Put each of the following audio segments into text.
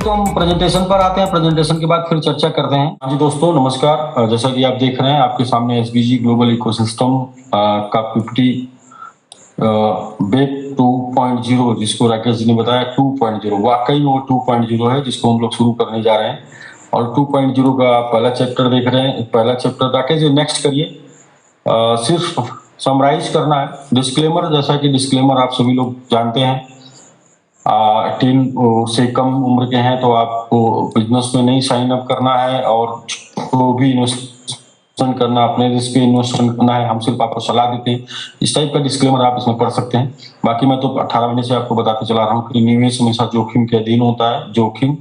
तो हम प्रेजेंटेशन पर आते हैं, प्रेजेंटेशन के बाद फिर चर्चा करते हैं। हाँ जी दोस्तों नमस्कार। जैसा कि आप देख रहे हैं आपके सामने एसबीजी ग्लोबल इकोसिस्टम का पीपीटी वेब 2.0 जिसको राकेश जी ने बताया 2.0, वाकई में वो 2.0 है जिसको हम लोग शुरू करने जा रहे हैं। और 2.0 का आप पहला चैप्टर देख रहे हैं। पहला चैप्टर राकेश जी नेक्स्ट करिए। सिर्फ समराइज करना है। डिस्क्लेमर, जैसा कि डिस्क्लेमर आप सभी लोग जानते हैं, 18 से कम उम्र के हैं तो आपको बिजनेस में नहीं साइन अप करना है, और जो भी इन्वेस्टमेंट करना अपने रिस्क पे इन्वेस्टमेंट करना है, हम सिर्फ आपको सलाह देते हैं। इस टाइप का डिस्क्लेमर आप इसमें पढ़ सकते हैं। बाकी मैं तो 18 महीने से आपको बताते चला रहा हूँ कि निवेश हमेशा जोखिम के अधीन होता है। जोखिम,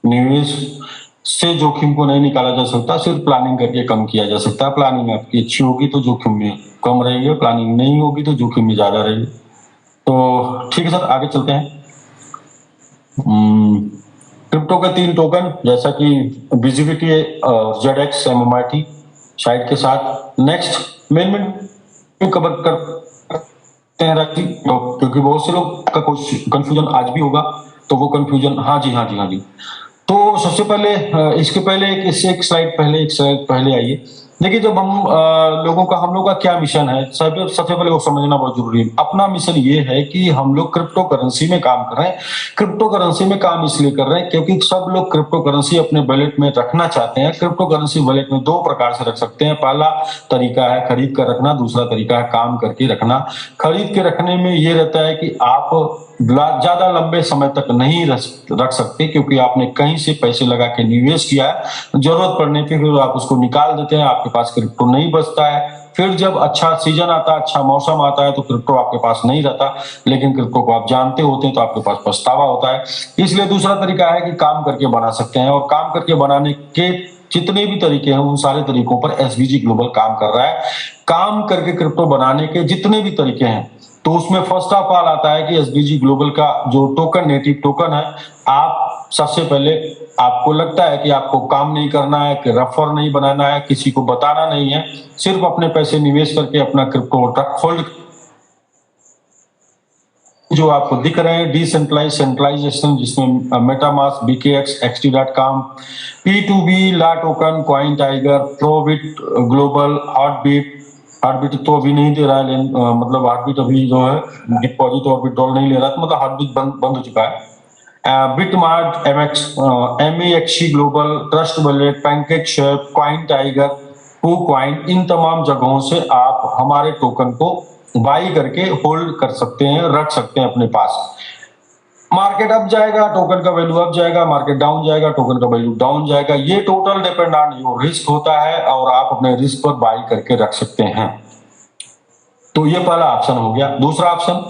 निवेश से जोखिम को नहीं निकाला जा सकता, सिर्फ प्लानिंग करके कम किया जा सकता है। प्लानिंग आपकी अच्छी होगी तो जोखिम में कम रहेगी, प्लानिंग नहीं होगी तो जोखिम में ज्यादा रहेगी। तो ठीक है सर, आगे चलते हैं। क्रिप्टो के 3 टोकन, जैसा कि बीजीबीटी, जेडएक्स, एमएमआरटी साइड के साथ। नेक्स्ट मेन कवर करते हैं राजी, क्योंकि बहुत से लोग का कुछ कंफ्यूजन आज भी होगा, तो वो कंफ्यूजन, हाँ जी। तो सबसे पहले इसके पहले एक स्लाइड पहले आइए। देखिए, जब हम हम लोग का क्या मिशन है, सबसे पहले वो समझना बहुत जरूरी है। अपना मिशन ये है कि हम लोग क्रिप्टो करेंसी में काम कर रहे हैं। क्रिप्टो करेंसी में काम इसलिए कर रहे हैं क्योंकि सब लोग क्रिप्टो करेंसी अपने वॉलेट में रखना चाहते हैं। क्रिप्टो करेंसी वॉलेट में 2 प्रकार से रख सकते हैं। पहला तरीका है खरीद कर रखना, दूसरा तरीका है काम करके रखना। खरीद के रखने में ये रहता है कि आप ज्यादा लंबे समय तक नहीं रख सकते, क्योंकि आपने कहीं से पैसे लगा के निवेश किया है, जरूरत पड़ने पे फिर आप उसको निकाल देते हैं, आपके पास क्रिप्टो नहीं बचता है। फिर जब अच्छा सीजन आता है, अच्छा मौसम आता है, तो क्रिप्टो आपके पास नहीं रहता, लेकिन क्रिप्टो को आप जानते होते हैं तो आपके पास पछतावा होता है। इसलिए दूसरा तरीका है कि काम करके बना सकते हैं, और काम करके बनाने के जितने भी तरीके हैं उन सारे तरीकों पर एसबीजी ग्लोबल काम कर रहा है। काम करके क्रिप्टो बनाने के जितने भी तरीके हैं, तो उसमें फर्स्ट ऑफ ऑल आता है कि एसबीजी ग्लोबल का जो टोकन, नेटिव टोकन है, आप सबसे पहले आपको लगता है कि आपको काम नहीं करना है, कि रेफर नहीं बनाना है, किसी को बताना नहीं है, सिर्फ अपने पैसे निवेश करके अपना क्रिप्टो होल्ड, जो आपको दिख रहे हैं डिसेंट्रलाइज, सेंट्रलाइजेशन, जिसमें MetaMask, BKEX, XT.com, P2B, LAToken, CoinTiger, ProBit global, heartbeat तो अभी नहीं दे रहा है, मतलब हार्टबीट अभी जो है डिपॉजिट और विड्रॉल नहीं ले रहा है, तो मतलब हार्टबीट बंद हो चुका है। BitMart, MEXC global, Trust Wallet, PancakeSwap, CoinTiger, coin, इन तमाम जगहों से आप हमारे टोकन को बाई करके होल्ड कर सकते हैं, रख सकते हैं अपने पास। मार्केट अप जाएगा, टोकन का वैल्यू अप जाएगा, मार्केट डाउन जाएगा, टोकन का वैल्यू डाउन जाएगा। ये total depend on your risk होता है, और आप अपने रिस्क पर बाई करके रख सकते हैं। तो ये पहला ऑप्शन हो गया। दूसरा option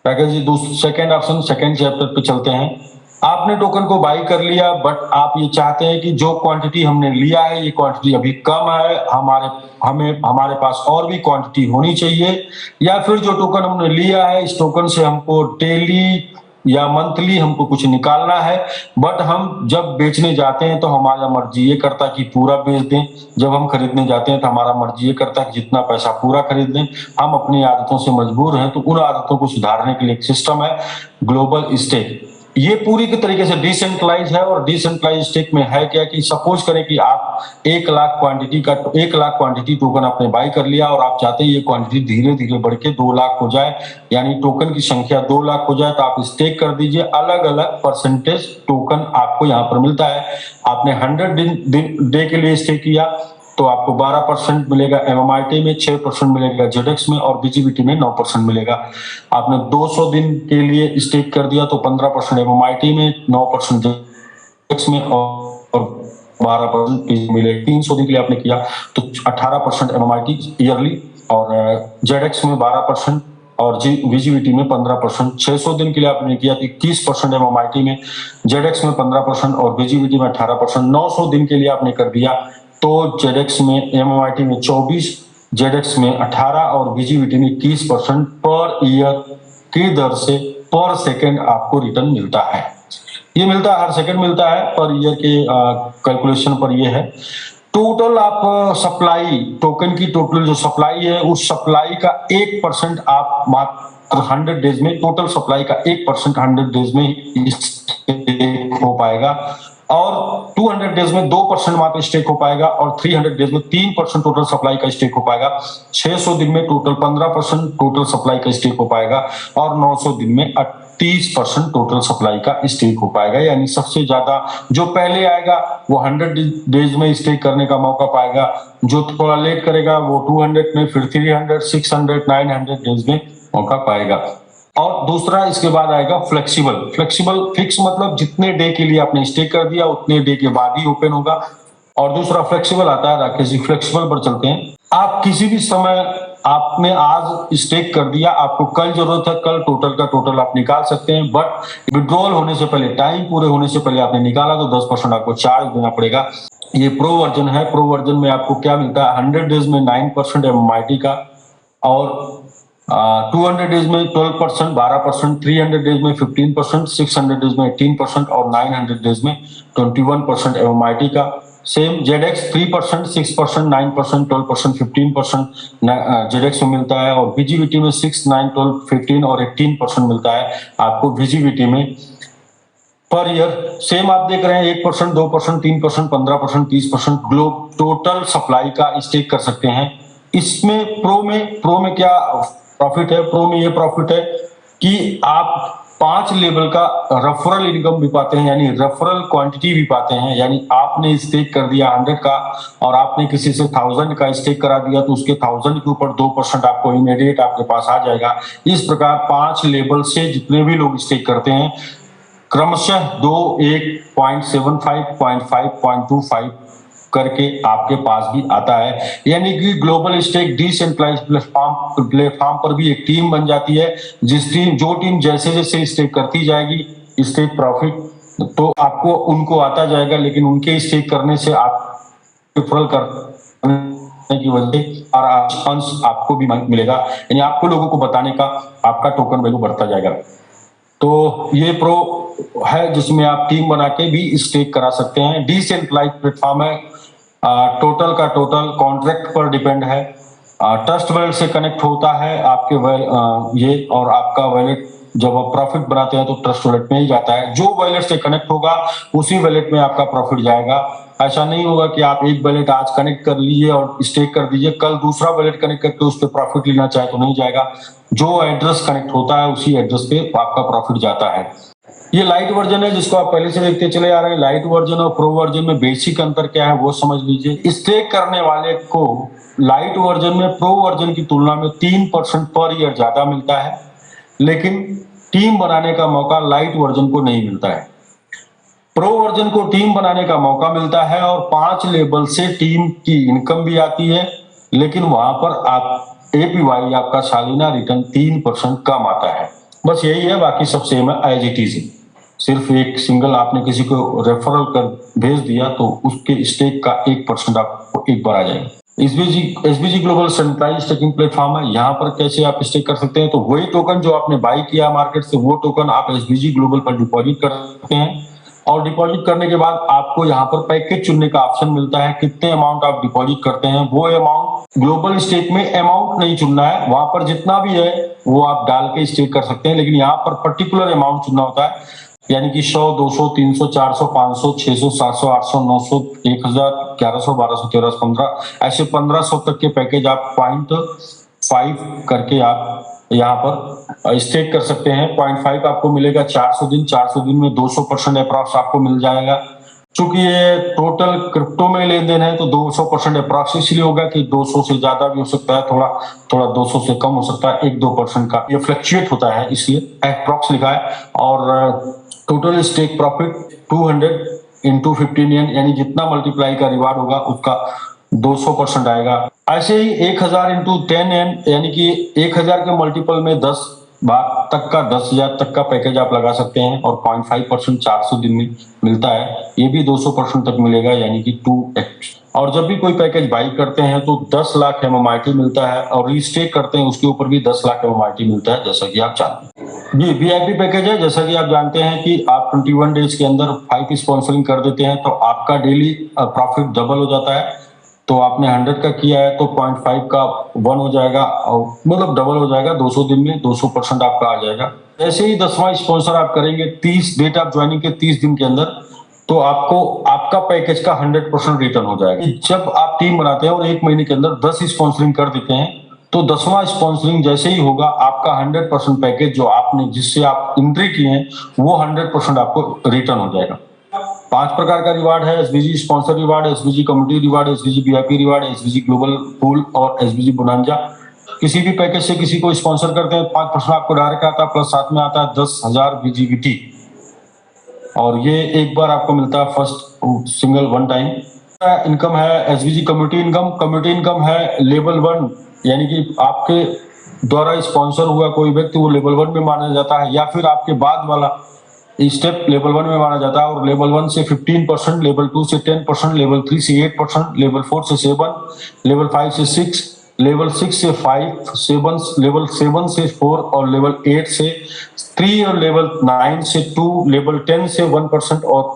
Rakesh ji, second option, second chapter पे चलते हैं। आपने टोकन को बाई कर लिया, बट आप ये चाहते हैं कि जो क्वांटिटी हमने लिया है, ये क्वांटिटी अभी कम है, हमारे पास और भी क्वांटिटी होनी चाहिए, या फिर जो टोकन हमने लिया है, इस टोकन से हमको डेली या मंथली हमको कुछ निकालना है, बट हम जब बेचने जाते हैं तो हमारा मर्जी ये करता है कि पूरा बेच दें, जब हम खरीदने जाते हैं तो हमारा मर्जी ये करता है कि जितना पैसा पूरा खरीद लें। हम अपनी आदतों से मजबूर हैं, तो उन आदतों को सुधारने के लिए एक सिस्टम है ग्लोबल स्टेक। ये पूरी के तरीके से डिसेंट्रलाइज है, और डिसेंट्रलाइज स्टेक में है क्या कि सपोज करें कि आप 1 लाख क्वांटिटी टोकन आपने बाई कर लिया, और आप चाहते हैं ये क्वांटिटी धीरे धीरे बढ़ के 2 लाख हो जाए, यानी टोकन की संख्या 2 लाख हो जाए, तो आप स्टेक कर दीजिए। अलग अलग परसेंटेज टोकन आपको यहाँ पर मिलता है। आपने 100 डे के लिए स्टेक किया तो आपको 12% मिलेगा, एमएमआरटी में 6% मिलेगा, जेडेक्स में और बीजीबीटी में 9% मिलेगा। आपने 200 दिन के लिए स्टेक कर दिया तो 15% एमएमआरटी में, 9% जेडेक्स में और 12% मिलेगा। 300 दिन के लिए आपने किया तो 18% एमएमआरटी ईयरली, और जेडेक्स में 12% और बीजीबीटी में 15%। 600 दिन के लिए आपने किया तो 21% एमएमआरटी में, जेडेक्स में 15% और बीजीबीटी में 18%। 900 दिन के लिए आपने कर दिया तो जेडेक्स में, एमएमआरटी में 24, जेडेक्स में 18 और बीजीबीटी में 21% पर ईयर की दर से पर सेकंड आपको रिटर्न मिलता है। ये मिलता है, हर सेकंड मिलता है, पर ईयर के कैलकुलेशन पर ये है। टोटल आप सप्लाई, टोकन की टोटल जो सप्लाई है, उस सप्लाई का 1% आप मात्र 100 डेज में, टोटल सप्लाई का 1% 100 डेज में हो पाएगा, और 200 डेज में 2% मात्र स्टेक हो पाएगा, और 300 डेज में 3% टोटल सप्लाई का स्टेक हो पाएगा। 600 दिन में टोटल 15% टोटल सप्लाई का स्टेक हो पाएगा, और 900 दिन में 30% टोटल सप्लाई का स्टेक हो पाएगा। यानी सबसे ज्यादा जो पहले आएगा वो 100 डेज में स्टेक करने का मौका पाएगा, जो थोड़ा लेट करेगा वो 200 में, फिर 300, 600, 900 डेज में मौका पाएगा। और दूसरा इसके बाद आएगा फ्लेक्सिबल। फिक्स मतलब जितने डे के लिए आपने स्टे कर दिया उतने डे के बाद ही ओपन होगा। और दूसरा फ्लेक्सिबल आता है। राकेश जी, फ्लेक्सिबल पर चलते हैं। आप किसी भी समय, आपने आज स्टेक कर दिया, आपको कल जरूरत है, कल टोटल का टोटल आप निकाल सकते हैं, बट विड्रॉल होने से पहले, टाइम पूरे होने से पहले आपने निकाला तो 10% आपको चार्ज देना पड़ेगा। ये प्रो वर्जन है। प्रो वर्जन में आपको क्या मिलता है, 100 डेज में 9% MMIT का, और 200 डेज में 12%, 12%, 300 डेज में 15%, 600 डेज में 18%, और 900 डेज में 21% MMIT का। सेम ZX 3%, 6%, 9%, 12%, 15% ZX में मिलता है, और VGBT में 6, 9, 12, 15 और 18% मिलता है आपको VGBT में पर ईयर। सेम आप देख रहे हैं 1%, 2%, 3%, 15%, 30% ग्लोब टोटल सप्लाई का स्टेक कर सकते हैं। इसमें प्रो में क्या प्रॉफिट है? प्रो में ये प्रॉफिट है कि आप 5 लेवल का रेफरल इनकम भी पाते हैं, यानी रेफरल क्वांटिटी भी पाते हैं। यानी आपने स्टेक कर दिया 100 का, और आपने किसी से 1000 का स्टेक करा दिया, तो उसके 1000 के ऊपर 2% आपको इमीडिएट आपके पास आ जाएगा। इस प्रकार 5 लेवल से जितने भी लोग स्टेक करते हैं, क्रमशः 2, 1, 0.75, 0.5, 0.25 करके आपके पास भी आता है। यानी कि ग्लोबल स्टेक डिसेंट्रलाइज प्लेटफॉर्म पर भी एक टीम बन जाती है, जो टीम जैसे जैसे स्टेक करती जाएगी स्टेक प्रॉफिट, तो आपको उनको आता जाएगा, लेकिन उनके स्टेक करने से आप रेफरल करने की वजह से और फंड्स आपको भी मिलेगा, यानी आपको लोगों को बताने का आपका टोकन वैल्यू बढ़ता जाएगा। तो ये प्रो है जिसमें आप टीम बना के भी स्टेक करा सकते हैं। डिसेंट्रलाइज प्लेटफॉर्म है, टोटल का टोटल कॉन्ट्रैक्ट पर डिपेंड है, ट्रस्ट वैलेट से कनेक्ट होता है आपके ये, और आपका वैलेट जब आप प्रॉफिट बनाते हैं तो ट्रस्ट वैलेट में ही जाता है। जो वैलेट से कनेक्ट होगा उसी वैलेट में आपका प्रॉफिट जाएगा। ऐसा नहीं होगा कि आप एक वैलेट आज कनेक्ट कर लीजिए और स्टेक कर दीजिए, कल दूसरा वैलेट कनेक्ट करके उस पर प्रॉफिट लेना चाहे तो नहीं जाएगा। जो एड्रेस कनेक्ट होता है उसी एड्रेस पे आपका प्रॉफिट जाता है। ये लाइट वर्जन है जिसको आप पहले से देखते चले आ रहे हैं। लाइट वर्जन और प्रो वर्जन में बेसिक अंतर क्या है वो समझ लीजिए। स्टेक करने वाले को लाइट वर्जन में प्रो वर्जन की तुलना में 3% पर ईयर ज्यादा मिलता है, लेकिन टीम बनाने का मौका लाइट वर्जन को नहीं मिलता है। प्रो वर्जन को टीम बनाने का मौका मिलता है और 5 लेवल से टीम की इनकम भी आती है, लेकिन वहां पर आप APY आपका सालाना रिटर्न 3% कम आता है। बस यही है, बाकी सब सेम है, एज इट इज। सिर्फ एक सिंगल आपने किसी को रेफरल कर भेज दिया तो उसके स्टेक का 1% आपको एक बार आ जाएगा। SBG global centralised staking platform है। यहाँ पर कैसे आप स्टेक कर सकते हैं, तो वही टोकन जो आपने बाई किया मार्केट से, वो टोकन आप SBG ग्लोबल पर डिपॉजिट कर सकते हैं, और डिपॉजिट करने के बाद आपको यहाँ पर पैकेज चुनने का ऑप्शन मिलता है। कितने अमाउंट आप डिपॉजिट करते हैं, वो अमाउंट ग्लोबल स्टेक में अमाउंट नहीं चुनना है, वहां पर जितना भी है वो आप डाल के स्टेक कर सकते हैं, लेकिन यहाँ पर पर्टिकुलर अमाउंट चुनना होता है। यानी कि 100, 200, 300, 400, 500, 600, 700, 800, 900, 1000, 1100, 1200, 1300, 1500, ऐसे 1500 तक के पैकेज आप 0.5 करके आप यहाँ पर स्टेक कर सकते हैं। 0.5 आपको मिलेगा 400 दिन, 400 दिन में 200% अप्रॉक्स आपको मिल जाएगा। चूंकि ये टोटल क्रिप्टो में लेन देन है तो 200% अप्रॉक्स इसलिए होगा कि 200 से ज्यादा भी हो सकता है, थोड़ा 200 से कम हो सकता है, 1-2% का ये फ्लक्चुएट होता है, इसलिए अप्रॉक्स लिखा है। और टोटल स्टेक प्रॉफिट 200 इंटू 15 यानी जितना मल्टीप्लाई का रिवार्ड होगा उसका 200% आएगा। ऐसे ही 1000 इंटू 10 यानी कि 1000 के मल्टीपल में 10 बार तक का 10,000 तक का पैकेज आप लगा सकते हैं, और 0.5% 400 दिन में मिलता है, ये भी 200% तक मिलेगा, यानी कि 2x। और जब भी कोई पैकेज बाई करते हैं तो 10 लाख MMIT मिलता है, और रीस्टेक करते हैं उसके ऊपर भी 10 लाख MMIT मिलता है, जैसा कि आप जानते हैं। जी, VIP पैकेज है। जैसा कि आप जानते हैं कि आप 21 डेज के अंदर 5 स्पॉन्सरिंग कर देते हैं तो आपका डेली प्रॉफिट डबल हो जाता है। तो आपने 100 का किया है तो 0.5 का 1 हो जाएगा, और मतलब डबल हो जाएगा, 200 दिन में 200% आपका आ जाएगा। ऐसे ही 10वां स्पॉन्सर आप करेंगे 30 डेट ऑफ ज्वाइनिंग के 30 दिन के अंदर, तो आपको आपका पैकेज का 100% रिटर्न हो जाएगा। जब आप टीम बनाते हैं और 1 महीने के अंदर 10 स्पॉन्सरिंग कर देते हैं, तो 10वां स्पॉन्सरिंग जैसे ही होगा, आपका 100% पैकेज जो आपने जिससे आप एंट्री किए हैं वो 100% आपको रिटर्न हो जाएगा। 5 प्रकार का रिवार्ड है: SBG sponsor reward, SBG community reward, SBG VIP reward, SBG global pool और एसबीजी बोनांजा। किसी भी पैकेज से किसी को स्पॉन्सर करते हैं 5% आपको डायरेक्ट आता है, प्लस साथ में आता है 10,000 बीजीबीटी, और ये एक बार आपको मिलता है first single one time. Income है SBG community income. Community income है लेवल 1, यानी कि आपके द्वारा स्पॉन्सर हुआ कोई व्यक्ति वो लेवल 1 में माना जाता है, या फिर आपके बाद वाला स्टेप लेवल 1 में माना जाता है, और लेवल 1 से 15%, लेवल 2 से 10%, लेवल 3 से 8%, लेवल 4 से 7, लेवल 5 से 6, लेवल 6 से 5, 7, लेवल 7 से 4, और लेवल 8 से 3, और लेवल 9 से 2, लेवल 10 से 1%, और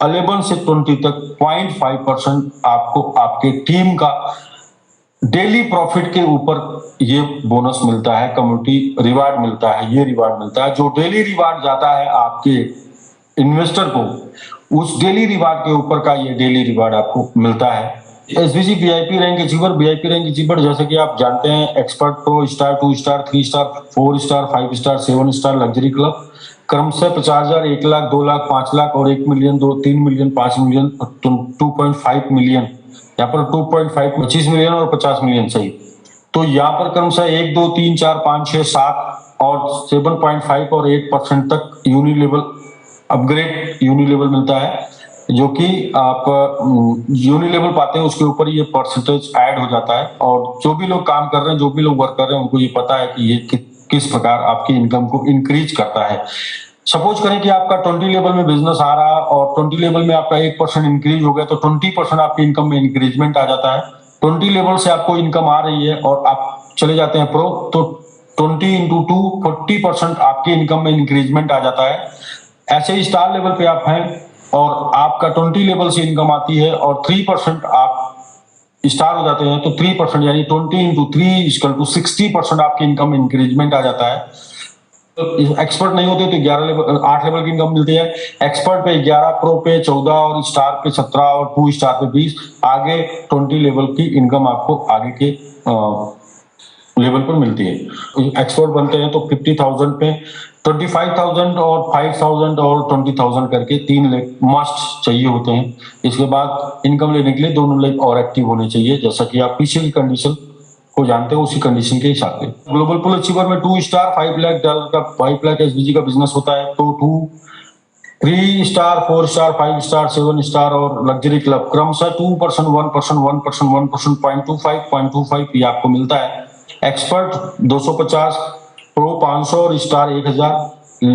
11 से 20 तक 0.5% आपको आपके टीम का डेली प्रॉफिट के ऊपर ये बोनस मिलता है, कम्युनिटी रिवार्ड मिलता है, ये रिवार्ड मिलता है। जो डेली रिवार्ड जाता है आपके इन्वेस्टर को, उस डेली रिवार्ड के ऊपर का ये डेली रिवार्ड आपको मिलता है। SBG VIP rank achiever. VIP rank achiever जैसे कि आप जानते हैं, expert, pro, star, 2 star, 3 star, 4 star, 5 star, 7 star luxury club, क्रमशः 50,000, 1 लाख, 2 लाख, 5 लाख और 1 मिलियन, 3 मिलियन, 5 मिलियन, 2.5 मिलियन, यहाँ पर 2.5 25 मिलियन और 50 मिलियन सही। तो यहाँ पर क्रमशः 1, 2, 3, 4, 5, 6, 7 और 7.5 और 8% तक यूनिलेवल अपग्रेड यूनिलेवल मिलता है, जो कि आप यूनिलेवल पाते हैं उसके ऊपर ये परसेंटेज ऐड हो जाता है। और जो भी लोग काम कर रहे हैं, जो भी लोग वर्क कर रहे हैं, उनको ये पता है कि ये किस प्रकार आपकी इनकम को इंक्रीज करता है। सपोज करें कि आपका 20 लेवल में बिजनेस आ रहा है और 20 लेवल में आपका 8% इंक्रीज हो गया, तो 20% आपकी इनकम में इंक्रीजमेंट आ जाता है। 20 लेवल से आपको इनकम आ रही है और आप चले जाते हैं प्रो, तो 20 इंटू 2 40% आपकी इनकम में इंक्रीजमेंट आ जाता है। ऐसे ही स्टार लेवल पे आप हैं और आपका 20 लेवल से इनकम आती है और 3% आप स्टार हो जाते हैं, तो 3% यानी 20 इंटू 3 इक्वल टू 60% आपकी इनकम में इंक्रीजमेंट आ जाता है। एक्सपर्ट नहीं होते तो 8 लेवल की इनकम मिलती है। एक्सपर्ट पे 11, प्रो पे 14 और स्टार पे 17 और 2 स्टार पे 20। आगे 20 लेवल की इनकम आपको आगे के लेवल पर मिलती है। एक्सपर्ट बनते हैं तो 50,000 पे 25,000 और 5,000 और 20,000 करके 3 लेग मस्ट चाहिए होते हैं। इसके बाद इनकम लेने के लिए दोनों लेग और एक्टिव होने चाहिए, जैसा कि आप पीछे की कंडीशन को जानते हो उसी कंडीशन के हिसाब से। ग्लोबल पूल अचीवर में 2 स्टार $5 लाख का 5 लाख एसबीजी का बिजनेस होता है, तो 2, 3 स्टार, 4 स्टार, 5 स्टार, 7 स्टार और लग्जरी क्लब क्रमशः 2%, 1%, 1%, 1%, 0.25 ये आपको मिलता है। एक्सपर्ट 250, प्रो 500 और स्टार 1000।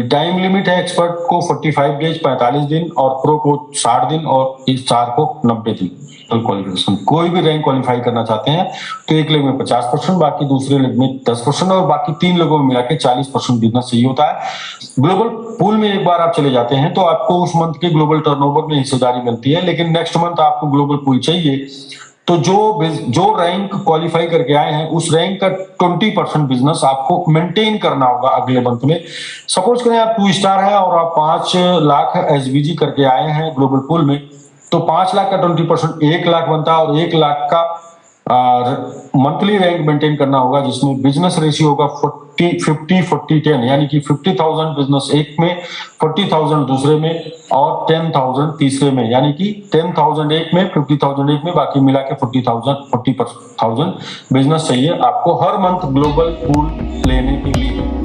टाइम लिमिट है एक्सपर्ट को 45 डेज 45 दिन और प्रो को 60 दिन और स्टार को 90 दिन। क्वालिफिकेशन कोई भी रैंक क्वालिफाई करना चाहते हैं तो एक लेग में 50%, बाकी दूसरे लेग में 10% और बाकी 3 लोगों में मिला के 40% बिजनेस चाहिए होता है। ग्लोबल पूल में एक बार आप चले जाते हैं तो आपको उस मंथ के ग्लोबल टर्नओवर में हिस्सेदारी मिलती है, लेकिन नेक्स्ट मंथ आपको ग्लोबल पूल चाहिए तो जो रैंक क्वालिफाई करके आए हैं उस रैंक का 20% बिजनेस आपको मेंटेन करना होगा अगले मंथ में। सपोज करें आप 2 स्टार है और आप 5 लाख एसबीजी करके आए हैं ग्लोबल पूल में, तो 5 लाख का 20% 1 लाख बनता है और 1 लाख का मंथली रैंक मेंटेन करना होगा, जिसमें बिजनेस रेशियो होगा 50-40-10, यानी कि 50,000 बिजनेस एक में, 40,000 दूसरे में और 10,000 तीसरे में, यानी कि 10,000 एक में, 50,000 एक में, बाकी मिला के 40,000 बिजनेस चाहिए आपको हर मंथ ग्लोबल पूल लेने के लिए।